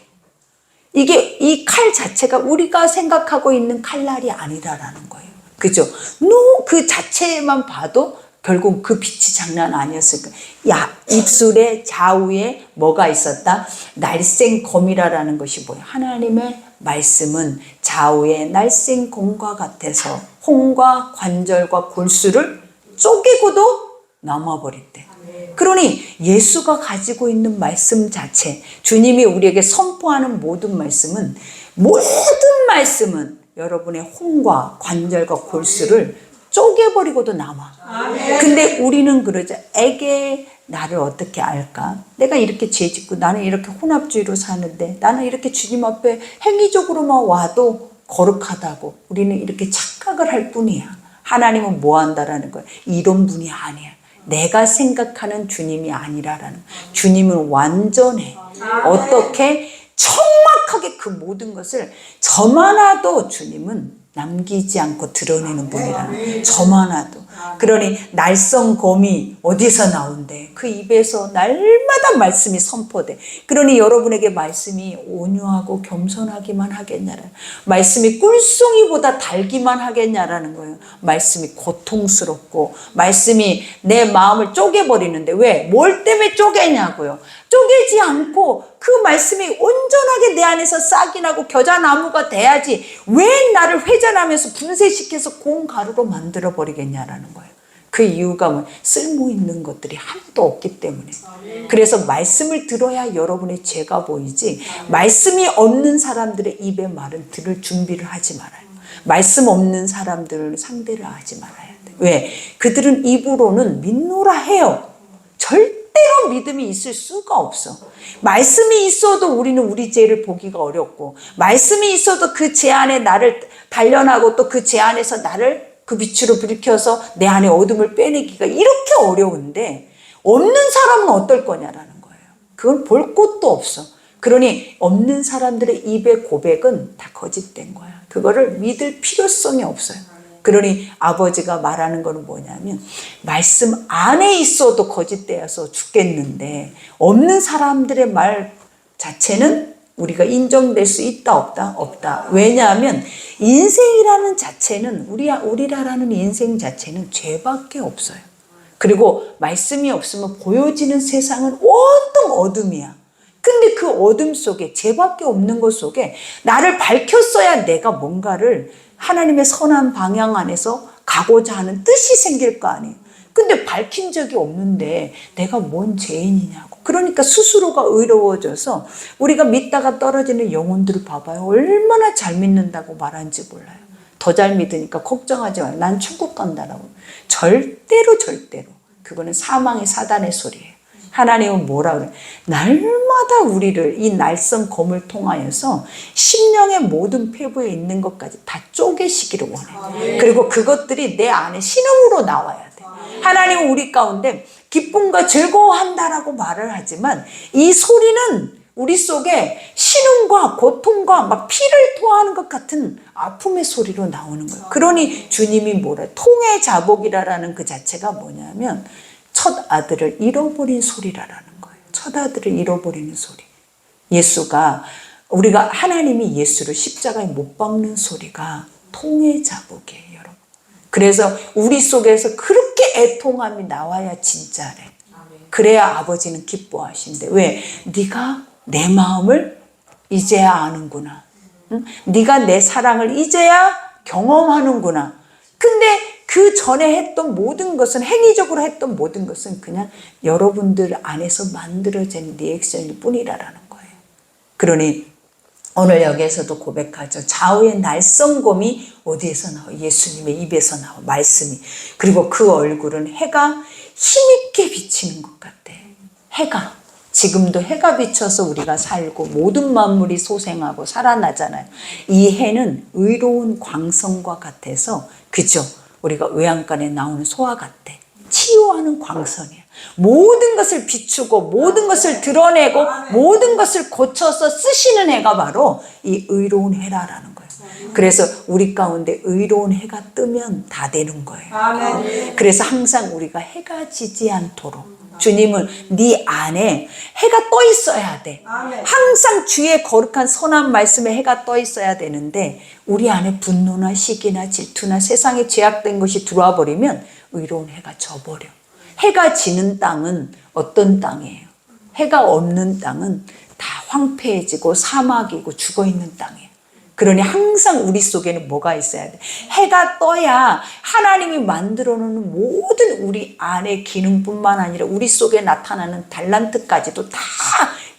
이게 이 칼 자체가 우리가 생각하고 있는 칼날이 아니라라는 거예요. 그죠? 그 자체만 봐도 결국 그 빛이 장난 아니었을 거예요. 입술에 좌우에 뭐가 있었다? 날생검이라는 것이 뭐예요? 하나님의 말씀은 좌우에 날생검과 같아서 홍과 관절과 골수를 쪼개고도 남아버렸대. 그러니 예수가 가지고 있는 말씀 자체, 주님이 우리에게 선포하는 모든 말씀은 여러분의 홍과 관절과 골수를 쪼개버리고도 남아. 근데 우리는 그러죠. 에게 나를 어떻게 알까? 내가 이렇게 죄짓고 나는 이렇게 혼합주의로 사는데 나는 이렇게 주님 앞에 행위적으로만 와도 거룩하다고 우리는 이렇게 착각을 할 뿐이야. 하나님은 뭐 한다라는 거야? 이런 분이 아니야. 내가 생각하는 주님이 아니라라는 거야. 주님은 완전해. 어떻게? 정확하게 그 모든 것을 점 하나도 주님은 남기지 않고 드러내는 분이라는, 점 하나도. 그러니 날성검이 어디서 나온대? 그 입에서 날마다 말씀이 선포돼. 그러니 여러분에게 말씀이 온유하고 겸손하기만 하겠냐라. 말씀이 꿀송이보다 달기만 하겠냐라는 거예요. 말씀이 고통스럽고 말씀이 내 마음을 쪼개버리는데 왜? 뭘 때문에 쪼개냐고요. 쪼개지 않고 그 말씀이 온전하게 내 안에서 싹이 나고 겨자나무가 돼야지 왜 나를 회전하면서 분쇄시켜서 공가루로 만들어버리겠냐라는 거예요. 그 이유가 뭐 쓸모 있는 것들이 하나도 없기 때문에. 그래서 말씀을 들어야 여러분의 죄가 보이지 말씀이 없는 사람들의 입에 말은 들을 준비를 하지 말아요. 말씀 없는 사람들을 상대를 하지 말아야 돼요. 왜? 그들은 입으로는 믿노라 해요. 절대로 믿음이 있을 수가 없어. 말씀이 있어도 우리는 우리 죄를 보기가 어렵고 말씀이 있어도 그 죄 안에 나를 단련하고 또 그 죄 안에서 나를 그 빛으로 불켜서 내 안에 어둠을 빼내기가 이렇게 어려운데 없는 사람은 어떨 거냐라는 거예요. 그건 볼 곳도 없어. 그러니 없는 사람들의 입의 고백은 다 거짓된 거야. 그거를 믿을 필요성이 없어요. 그러니 아버지가 말하는 거는 뭐냐면 말씀 안에 있어도 거짓되어서 죽겠는데 없는 사람들의 말 자체는 우리가 인정될 수 있다 없다? 없다. 왜냐하면 인생이라는 자체는 우리라라는 인생 자체는 죄밖에 없어요. 그리고 말씀이 없으면 보여지는 세상은 온통 어둠이야. 근데 그 어둠 속에 죄밖에 없는 것 속에 나를 밝혔어야 내가 뭔가를 하나님의 선한 방향 안에서 가고자 하는 뜻이 생길 거 아니에요. 근데 밝힌 적이 없는데 내가 뭔 죄인이냐고. 그러니까 스스로가 의로워져서 우리가 믿다가 떨어지는 영혼들을 봐봐요. 얼마나 잘 믿는다고 말하는지 몰라요. 더 잘 믿으니까 걱정하지 마요. 난 천국 간다라고. 절대로 그거는 사망의 사단의 소리예요. 하나님은 뭐라 그래요? 날마다 우리를 이 날선 검을 통하여서 심령의 모든 폐부에 있는 것까지 다 쪼개시기를 원해요. 그리고 그것들이 내 안에 신음으로 나와야 돼. 하나님은 우리 가운데 기쁨과 즐거워한다라고 말을 하지만 이 소리는 우리 속에 신음과 고통과 막 피를 토하는 것 같은 아픔의 소리로 나오는 거예요. 그러니 주님이 뭐라 통의 자복이라는 그 자체가 뭐냐면 첫 아들을 잃어버린 소리라는 거예요. 첫 아들을 잃어버리는 소리. 예수가 우리가 하나님이 예수를 십자가에 못 박는 소리가 통의 자복이에요, 여러분. 그래서 우리 속에서 그렇게 애통함이 나와야 진짜래. 그래야 아버지는 기뻐하신대. 왜? 네가 내 마음을 이제야 아는구나. 응? 네가 내 사랑을 이제야 경험하는구나. 근데 그 전에 했던 모든 것은 행위적으로 했던 모든 것은 그냥 여러분들 안에서 만들어진 리액션일 뿐이라는 거예요. 그러니 오늘 여기에서도 고백하죠. 좌우의 날성검이 어디에서 나와? 예수님의 입에서 나와. 말씀이. 그리고 그 얼굴은 해가 힘있게 비치는 것 같아. 해가. 지금도 해가 비쳐서 우리가 살고 모든 만물이 소생하고 살아나잖아요. 이 해는 의로운 광선과 같아서 그죠? 우리가 외양간에 나오는 소와 같아. 치유하는 광선이야. 모든 것을 비추고 모든 것을 드러내고 모든 것을 고쳐서 쓰시는 해가 바로 이 의로운 해라라는 거예요. 그래서 우리 가운데 의로운 해가 뜨면 다 되는 거예요. 그래서 항상 우리가 해가 지지 않도록 주님은 네 안에 해가 떠 있어야 돼. 항상 주의 거룩한 선한 말씀에 해가 떠 있어야 되는데 우리 안에 분노나 시기나 질투나 세상에 죄악된 것이 들어와 버리면 의로운 해가 져버려. 해가 지는 땅은 어떤 땅이에요? 해가 없는 땅은 다 황폐해지고 사막이고 죽어있는 땅이에요. 그러니 항상 우리 속에는 뭐가 있어야 돼? 해가 떠야 하나님이 만들어 놓은 모든 우리 안의 기능뿐만 아니라 우리 속에 나타나는 달란트까지도 다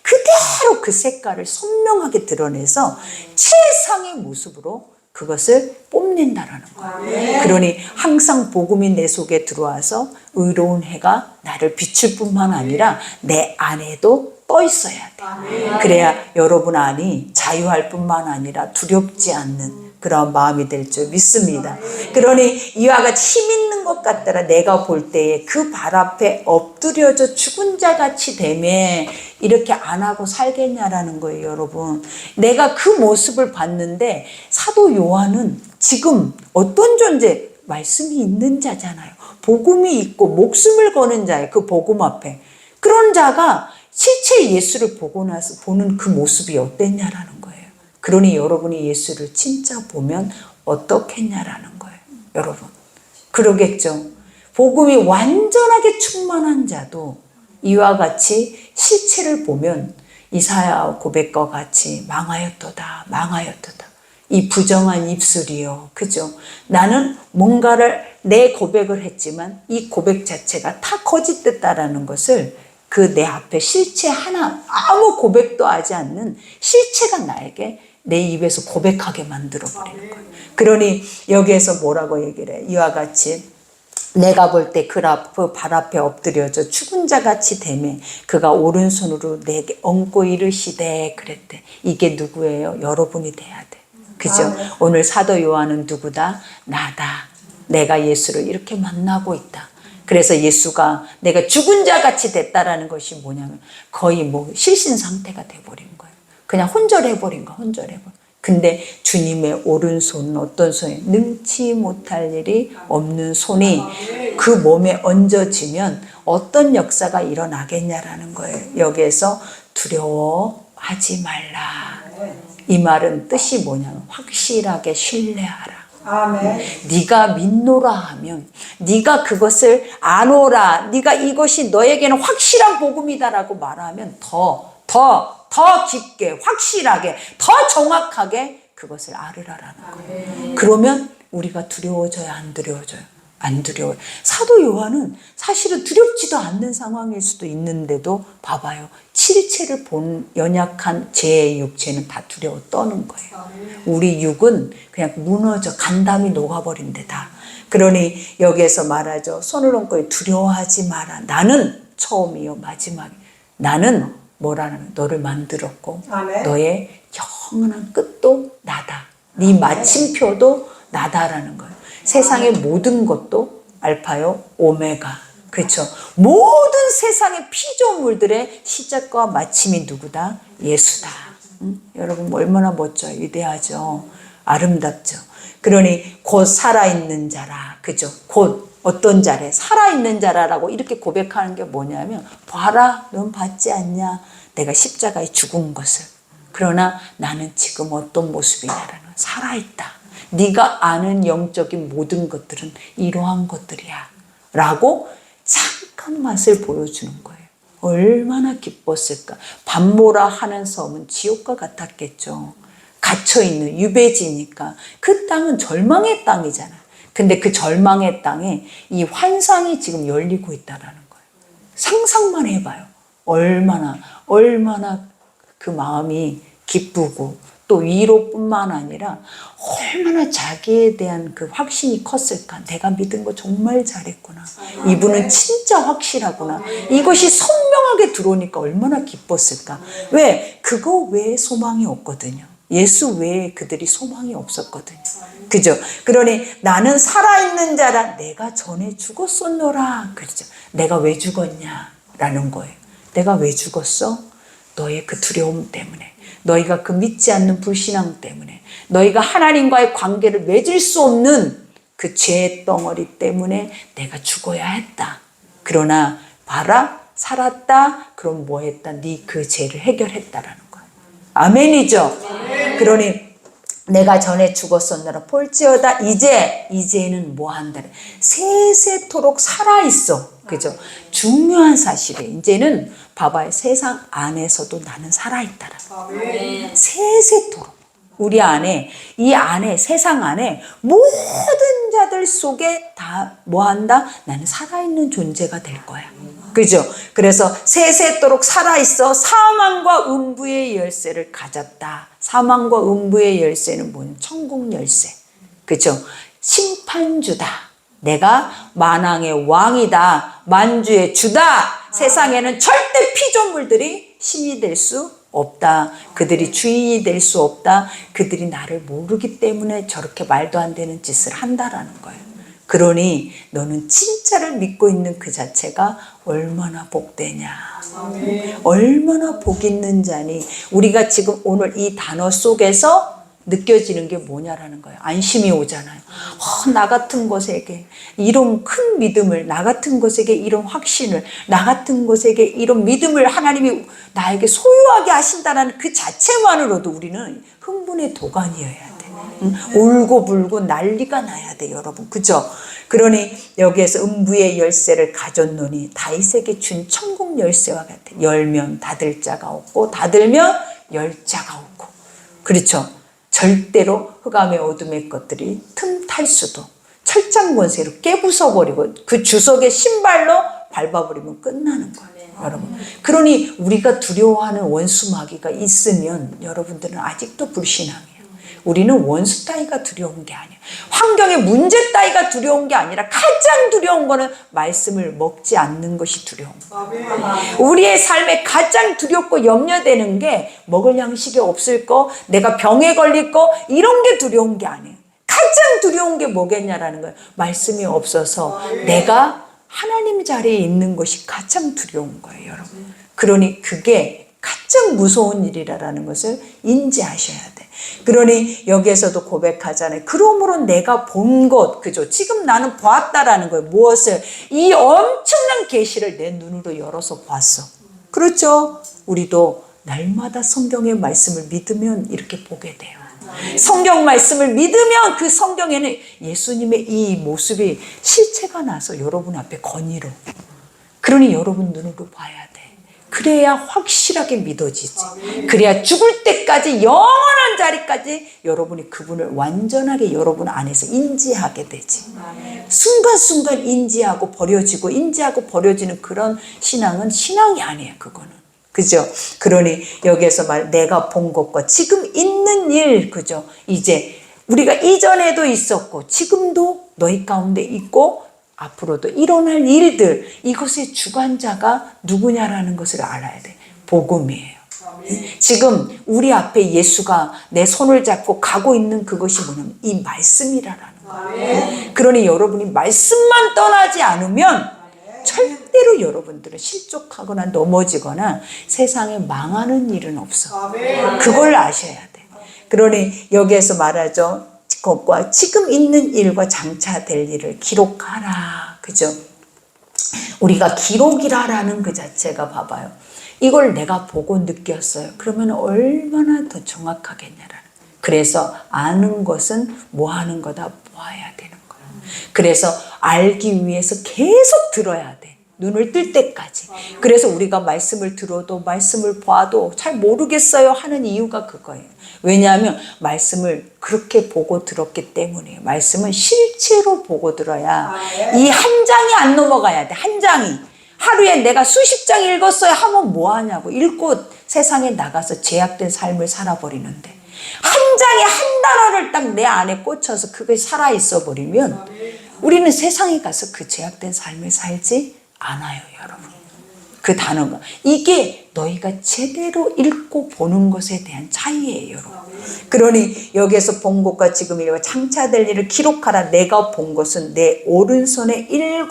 그대로 그 색깔을 선명하게 드러내서 최상의 모습으로 그것을 뽐낸다라는 거예요. 그러니 항상 복음이 내 속에 들어와서 의로운 해가 나를 비출 뿐만 아니라 내 안에도 떠 있어야 돼. 그래야 여러분 안이 자유할 뿐만 아니라 두렵지 않는 그런 마음이 될 줄 믿습니다. 그러니 이와 같이 힘 있는 것 같더라. 내가 볼 때에 그 발 앞에 엎드려져 죽은 자 같이 되매 이렇게 안 하고 살겠냐라는 거예요, 여러분. 내가 그 모습을 봤는데 사도 요한은 지금 어떤 존재, 말씀이 있는 자잖아요. 복음이 있고 목숨을 거는 자예요. 그 복음 앞에. 그런 자가 실제 예수를 보고 나서 보는 그 모습이 어땠냐라는 거예요. 그러니 여러분이 예수를 진짜 보면 어떻겠냐라는 거예요. 여러분. 그러겠죠. 복음이 완전하게 충만한 자도 이와 같이 실체를 보면 이사야 고백과 같이 망하였도다, 망하였도다. 이 부정한 입술이요. 그죠? 나는 뭔가를 내 고백을 했지만 이 고백 자체가 다 거짓됐다라는 것을 그 내 앞에 실체 하나, 아무 고백도 하지 않는 실체가 나에게 내 입에서 고백하게 만들어버리는 거예요. 그러니 여기에서 뭐라고 얘기를 해? 이와 같이 내가 볼 때 그 발 앞에 엎드려져 죽은 자 같이 되매 그가 오른손으로 내게 얹고 이르시되 그랬대. 이게 누구예요? 여러분이 돼야 돼. 그죠? 오늘 사도 요한은 누구다? 나다. 내가 예수를 이렇게 만나고 있다. 그래서 예수가 내가 죽은 자 같이 됐다라는 것이 뭐냐면 거의 뭐 실신 상태가 돼버린 거예요. 그냥 혼절해버린 거야. 혼절해버린. 근데 주님의 오른손은 어떤 손이 능치 못할 일이 없는 손이 그 몸에 얹어지면 어떤 역사가 일어나겠냐라는 거예요. 여기에서 두려워하지 말라. 이 말은 뜻이 뭐냐면 확실하게 신뢰하라. 아멘. 네가 믿노라 하면 네가 그것을 아노라, 네가 이것이 너에게는 확실한 복음이다라고 말하면 더 깊게, 확실하게, 더 정확하게 그것을 알으라라는 거예요. 그러면 우리가 두려워져야 안 두려워져요? 안 두려워요. 사도 요한은 사실은 두렵지도 않는 상황일 수도 있는데도 봐봐요. 실체를 본 연약한 제 육체는 다 두려워 떠는 거예요. 우리 육은 그냥 무너져 간담이 녹아버린 데다. 그러니 여기에서 말하죠. 손을 얹고 두려워하지 마라. 나는 처음이요 마지막이요. 나는 뭐라는 너를 만들었고 아멘. 너의 영원한 끝도 나다. 네 마침표도 나다라는 거예요. 세상의 모든 것도 알파요 오메가. 그렇죠. 모든 세상의 피조물들의 시작과 마침이 누구다? 예수다. 여러분 얼마나 멋져요. 위대하죠. 아름답죠. 그러니 곧 살아있는 자라. 그죠. 곧 어떤 자래? 살아있는 자라라고 이렇게 고백하는 게 뭐냐면 봐라 넌 받지 않냐 내가 십자가에 죽은 것을. 그러나 나는 지금 어떤 모습이냐라는 살아있다. 네가 아는 영적인 모든 것들은 이러한 것들이야 라고 잠깐 맛을 보여주는 거예요. 얼마나 기뻤을까. 밤모라 하는 섬은 지옥과 같았겠죠. 갇혀있는 유배지니까. 그 땅은 절망의 땅이잖아요. 근데 그 절망의 땅에 이 환상이 지금 열리고 있다는 거예요. 상상만 해봐요. 얼마나 그 마음이 기쁘고 또 위로뿐만 아니라 얼마나 자기에 대한 그 확신이 컸을까. 내가 믿은 거 정말 잘했구나. 이분은 진짜 확실하구나. 이것이 선명하게 들어오니까 얼마나 기뻤을까. 왜? 그거 외에 소망이 없거든요. 예수 외에 그들이 소망이 없었거든요. 그죠? 그러니 나는 살아있는 자라. 내가 전에 죽었었노라. 그렇죠. 내가 왜 죽었냐라는 거예요. 내가 왜 죽었어? 너의 그 두려움 때문에. 너희가 그 믿지 않는 불신앙 때문에. 너희가 하나님과의 관계를 맺을 수 없는 그 죄의 덩어리 때문에 내가 죽어야 했다. 그러나 봐라. 살았다. 그럼 뭐 했다? 네 그 죄를 해결했다라는 거예요. 아멘이죠? 그러니 내가 전에 죽었었느라 볼지어다 이제는 뭐 한다. 세세토록 살아있어. 그죠? 중요한 사실이에요. 이제는 봐봐요. 세상 안에서도 나는 살아있다라. 세세토록. 우리 안에, 이 안에, 세상 안에 모든 자들 속에 다 뭐 한다? 나는 살아있는 존재가 될 거야. 그죠? 그래서 세세토록 살아있어. 사망과 음부의 열쇠를 가졌다. 사망과 음부의 열쇠는 뭐냐? 천국 열쇠. 그죠? 심판주다. 내가 만왕의 왕이다. 만주의 주다. 세상에는 절대 피조물들이 신이 될 수 없다. 그들이 주인이 될 수 없다. 그들이 나를 모르기 때문에 저렇게 말도 안 되는 짓을 한다라는 거예요. 그러니 너는 진짜를 믿고 있는 그 자체가 얼마나 복되냐. 얼마나 복 있는 자니. 우리가 지금 오늘 이 단어 속에서 느껴지는 게 뭐냐라는 거예요. 안심이 오잖아요. 나 같은 것에게 이런 큰 믿음을, 나 같은 것에게 이런 확신을, 나 같은 것에게 이런 믿음을 하나님이 나에게 소유하게 하신다는 그 자체만으로도 우리는 흥분의 도가니여야 돼. 울고 불고 난리가 나야 돼, 여러분. 그죠? 그러니 여기에서 음부의 열쇠를 가졌노니 다윗에게 준 천국 열쇠와 같아. 열면 닫을 자가 없고 닫으면 열 자가 없고. 그렇죠? 절대로 흑암의 어둠의 것들이 틈탈 수도, 철장 권세로 깨부숴버리고 그 주석의 신발로 밟아버리면 끝나는 거예요, 여러분. 그러니 우리가 두려워하는 원수 마귀가 있으면 여러분들은 아직도 불신앙이에요. 우리는 원수 따위가 두려운 게 아니야. 환경의 문제 따위가 두려운 게 아니라 가장 두려운 거는 말씀을 먹지 않는 것이 두려운 거야. 우리의 삶에 가장 두렵고 염려되는 게 먹을 양식이 없을 거, 내가 병에 걸릴 거, 이런 게 두려운 게 아니에요. 가장 두려운 게 뭐겠냐라는 거예요. 말씀이 없어서 내가 하나님 자리에 있는 것이 가장 두려운 거예요, 여러분. 그러니 그게 가장 무서운 일이라는 것을 인지하셔야 돼. 그러니 여기에서도 고백하잖아요. 그러므로 내가 본 것, 그죠? 지금 나는 보았다라는 거예요. 무엇을? 이 엄청난 계시를 내 눈으로 열어서 봤어. 그렇죠? 우리도 날마다 성경의 말씀을 믿으면 이렇게 보게 돼요. 성경 말씀을 믿으면 그 성경에는 예수님의 이 모습이 실체가 나서 여러분 앞에 건의로. 그러니 여러분 눈으로 봐야 돼. 그래야 확실하게 믿어지지. 그래야 죽을 때까지 영원한 자리까지 여러분이 그분을 완전하게 여러분 안에서 인지하게 되지. 순간순간 인지하고 버려지고 인지하고 버려지는 그런 신앙은 신앙이 아니에요, 그거는. 그죠? 그러니 여기에서 내가 본 것과 지금 있는 일, 그죠? 이제 우리가 이전에도 있었고 지금도 너희 가운데 있고 앞으로도 일어날 일들, 이것의 주관자가 누구냐라는 것을 알아야 돼. 복음이에요. 지금 우리 앞에 예수가 내 손을 잡고 가고 있는 그것이 뭐냐면 이 말씀이라는 거예요. 그러니 여러분이 말씀만 떠나지 않으면 절대로 여러분들은 실족하거나 넘어지거나 세상에 망하는 일은 없어. 그걸 아셔야 돼. 그러니 여기에서 말하죠. 것과 지금 있는 일과 장차 될 일을 기록하라. 그죠? 우리가 기록이라라는 그 자체가 봐봐요. 이걸 내가 보고 느꼈어요. 그러면 얼마나 더 정확하겠냐라는. 그래서 아는 것은 뭐 하는 거다? 모아야 되는 거예요. 그래서 알기 위해서 계속 들어야 돼. 눈을 뜰 때까지. 그래서 우리가 말씀을 들어도 말씀을 봐도 잘 모르겠어요 하는 이유가 그거예요. 왜냐하면 말씀을 그렇게 보고 들었기 때문이에요. 말씀은 실체로 보고 들어야 이 한 장이 안 넘어가야 돼. 한 장이. 하루에 내가 수십 장 읽었어요 하면 뭐 하냐고. 읽고 세상에 나가서 제약된 삶을 살아버리는데 한 장에 한 단어를 딱 내 안에 꽂혀서 그게 살아있어 버리면 우리는 세상에 가서 그 제약된 삶을 살지 않아요, 여러분. 그 단어가. 이게 너희가 제대로 읽고 보는 것에 대한 차이예요, 여러분. 그러니 여기에서 본 것과 지금 일과 장차될 일을 기록하라. 내가 본 것은 내 오른손에 7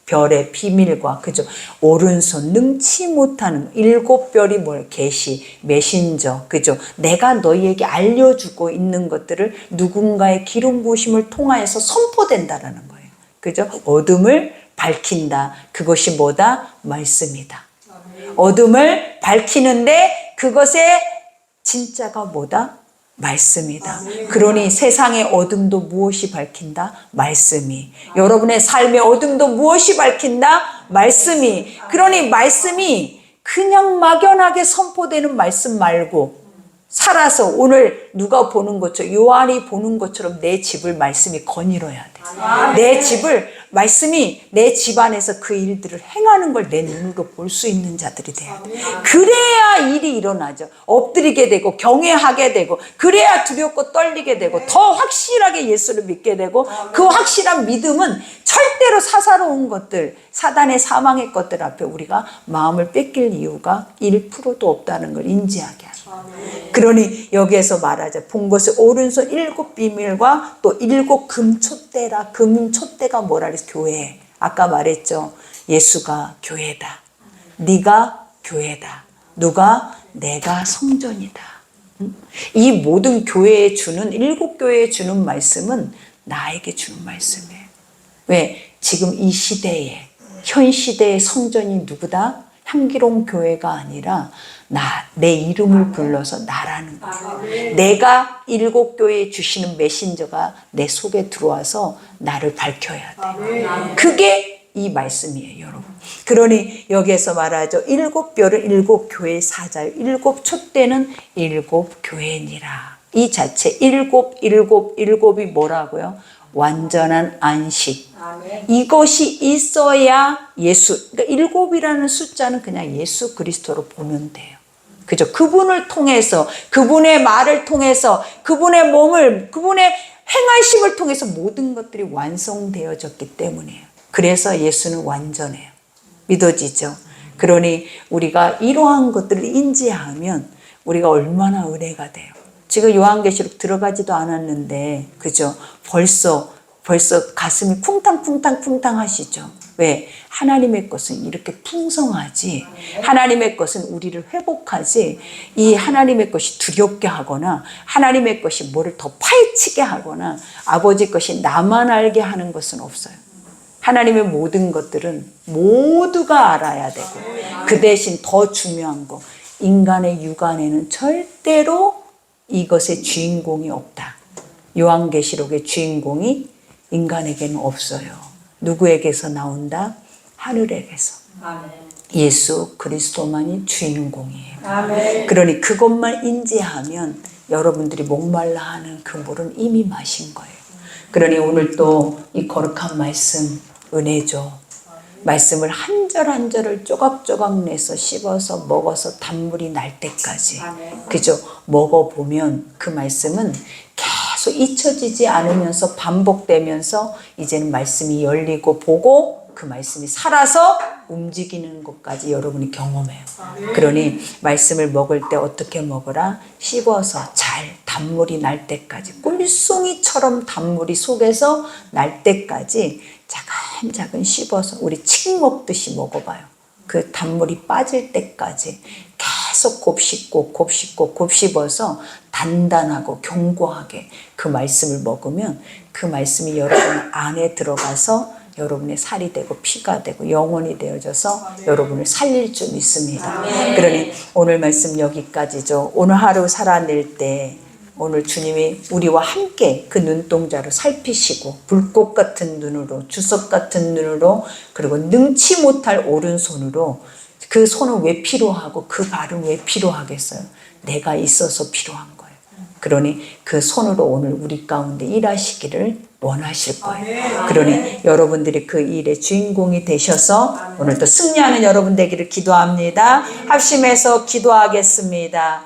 별의 비밀과, 그죠? 오른손 능치 못하는 7 별이 뭘? 계시, 메신저, 그죠? 내가 너희에게 알려주고 있는 것들을 누군가의 기름 부으심을 통하여서 선포된다라는 거예요. 그죠? 어둠을 밝힌다. 그것이 뭐다? 말씀이다. 어둠을 밝히는데 그것의 진짜가 뭐다? 말씀이다. 그러니 세상의 어둠도 무엇이 밝힌다? 말씀이. 여러분의 삶의 어둠도 무엇이 밝힌다? 말씀이. 그러니 말씀이 그냥 막연하게 선포되는 말씀 말고 살아서 오늘 누가 보는 것처럼 요한이 보는 것처럼 내 집을 말씀이 거닐어야 돼. 내 집을 말씀이 내 집안에서 그 일들을 행하는 걸 내 눈으로 볼 수 있는 자들이 돼야 돼. 그래야 일이 일어나죠. 엎드리게 되고 경외하게 되고 그래야 두렵고 떨리게 되고 더 확실하게 예수를 믿게 되고 그 확실한 믿음은 절대로 사사로운 것들, 사단의 사망의 것들 앞에 우리가 마음을 뺏길 이유가 1%도 없다는 걸 인지하게 하죠. 그러니 여기에서 말하자. 본 것을 오른손 7 비밀과 또 7 금촛대라. 금촛대가 뭐라 그랬어? 교회. 아까 말했죠. 예수가 교회다. 네가 교회다. 누가? 내가 성전이다. 이 모든 교회에 주는, 7교회에 주는 말씀은 나에게 주는 말씀이에요. 왜? 지금 이 시대에, 현 시대의 성전이 누구다? 향기로운 교회가 아니라 내 이름을 불러서 나라는 거예요. 내가 7교회에 주시는 메신저가 내 속에 들어와서 나를 밝혀야 돼요. 그게 이 말씀이에요, 여러분. 그러니 여기에서 말하죠. 7별은 7교회의 사자요. 7촛대는 7교회니라. 이 자체 7이 뭐라고요? 완전한 안식. 이것이 있어야 예수, 그러니까 7이라는 숫자는 그냥 예수 그리스도로 보면 돼요. 그죠? 그분을 통해서, 그분의 말을 통해서, 그분의 몸을, 그분의 행하심을 통해서 모든 것들이 완성되어졌기 때문이에요. 그래서 예수는 완전해요. 믿어지죠? 그러니 우리가 이러한 것들을 인지하면 우리가 얼마나 은혜가 돼요. 지금 요한계시록 들어가지도 않았는데, 그죠? 벌써 가슴이 쿵탕쿵탕 하시죠? 왜? 하나님의 것은 이렇게 풍성하지. 하나님의 것은 우리를 회복하지. 이 하나님의 것이 두렵게 하거나 하나님의 것이 뭐를 더 파헤치게 하거나 아버지 것이 나만 알게 하는 것은 없어요. 하나님의 모든 것들은 모두가 알아야 되고, 그 대신 더 중요한 거, 인간의 육안에는 절대로 이것의 주인공이 없다. 요한계시록의 주인공이 인간에게는 없어요. 누구에게서 나온다? 하늘에게서. 예수 그리스도만이 주인공이에요. 그러니 그것만 인지하면 여러분들이 목말라 하는 그 물은 이미 마신 거예요. 그러니 오늘 또 이 거룩한 말씀, 은혜죠. 말씀을 한 절 한 절을 조각조각 내서 씹어서 먹어서 단물이 날 때까지, 그죠? 먹어보면 그 말씀은 계속 잊혀지지 않으면서 반복되면서 이제는 말씀이 열리고 보고 그 말씀이 살아서 움직이는 것까지 여러분이 경험해요. 그러니 말씀을 먹을 때 어떻게 먹으라? 씹어서 잘 단물이 날 때까지, 꿀송이처럼 단물이 속에서 날 때까지 차근차근 씹어서 우리 칡 먹듯이 먹어봐요. 그 단물이 빠질 때까지 계속 곱씹어서 단단하고 견고하게 그 말씀을 먹으면 그 말씀이 여러분 안에 들어가서 여러분의 살이 되고 피가 되고 영혼이 되어져서 여러분을 살릴 줄 믿습니다. 그러니 오늘 말씀 여기까지죠. 오늘 하루 살아낼 때 오늘 주님이 우리와 함께 그 눈동자로 살피시고 불꽃 같은 눈으로, 주석 같은 눈으로, 그리고 능치 못할 오른손으로, 그 손은 왜 필요하고 그 발은 왜 필요하겠어요? 내가 있어서 필요한 거예요. 그러니 그 손으로 오늘 우리 가운데 일하시기를 원하실 거예요. 그러니 여러분들이 그 일의 주인공이 되셔서 오늘도 승리하는 여러분 되기를 기도합니다. 합심해서 기도하겠습니다.